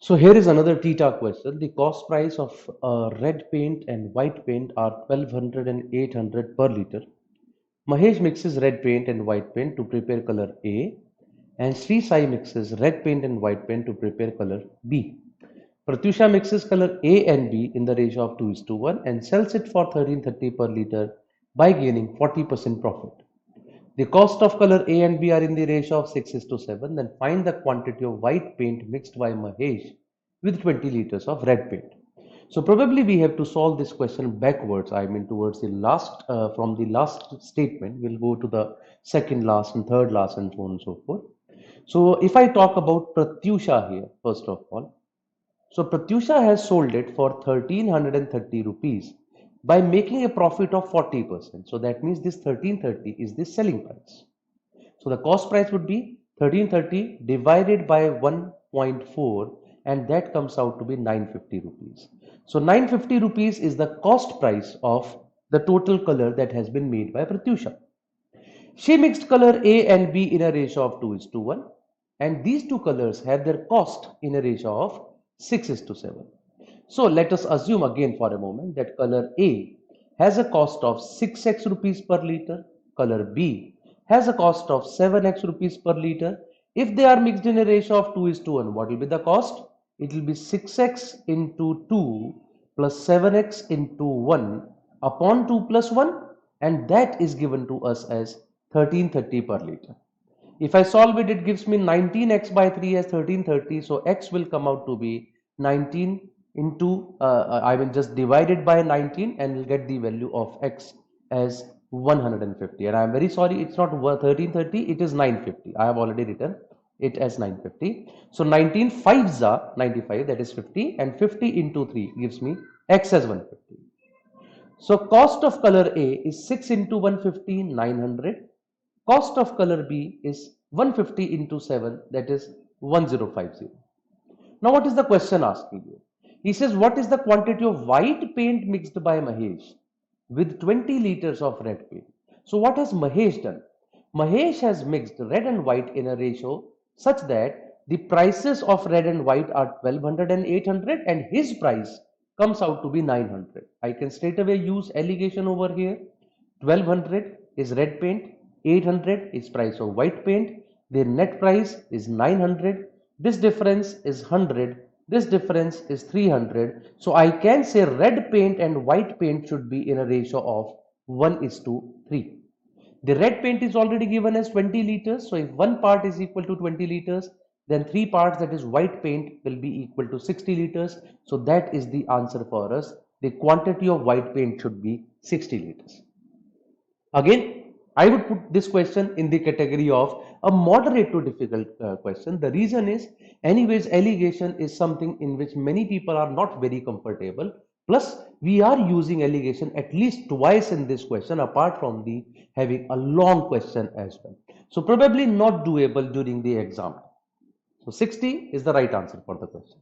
So here is another theta question. The cost price of red paint and white paint are 1200 and 800 per liter. Mahesh mixes red paint and white paint to prepare color A, and Sri Sai mixes red paint and white paint to prepare color B. Pratyusha mixes color A and B in the ratio of 2:1 and sells it for 1330 per liter by gaining 40% profit. The cost of color A and B are in the ratio of 6:7. Then find the quantity of white paint mixed by Mahesh with 20 liters of red paint. So probably we have to solve this question backwards. I mean towards the last, from the last statement, we'll go to the second last and third last and so on and so forth. So if I talk about Pratyusha here, first of all, so Pratyusha has sold it for 1330 rupees by making a profit of 40%. So that means this 1330 is the selling price. So the cost price would be 1330 divided by 1.4, and that comes out to be 950 rupees. So 950 rupees is the cost price of the total color that has been made by Pratyusha. She mixed color A and B in a ratio of 2:1, and these two colors have their cost in a ratio of 6:7. So let us assume again for a moment that color A has a cost of 6x rupees per liter, color B has a cost of 7x rupees per liter. If they are mixed in a ratio of 2:1, what will be the cost? It will be 6x into 2 plus 7x into 1 upon 2 plus 1, and that is given to us as 1330 per liter. If I solve it, it gives me 19x by 3 as 1330. So x will come out to be 19 into, I will just divide it by 19 and we'll get the value of x as 150. And I'm very sorry, it's not 1330, it is 950. I have already written it as 950. So 19 5s are 95, that is 50, and 50 into 3 gives me x as 150. So cost of color A is 6 into 150, 900. Cost of color B is 150 into 7, that is 1050. Now what is the question asking you? He says, what is the quantity of white paint mixed by Mahesh with 20 liters of red paint? So what has Mahesh done? Mahesh has mixed red and white in a ratio such that the prices of red and white are 1200 and 800, and his price comes out to be 900. I can straight away use allegation over here. 1200 is red paint, 800 is price of white paint, their net price is 900, this difference is 100, this difference is 300. So I can say red paint and white paint should be in a ratio of 1:3. The red paint is already given as 20 liters. So if one part is equal to 20 liters, then three parts, that is white paint, will be equal to 60 liters. So that is the answer for us. The quantity of white paint should be 60 liters. Again, I would put this question in the category of a moderate to difficult question. The reason is, anyways, allegation is something in which many people are not very comfortable. Plus, we are using allegation at least twice in this question, apart from the having a long question as well. So probably not doable during the exam. So 60 is the right answer for the question.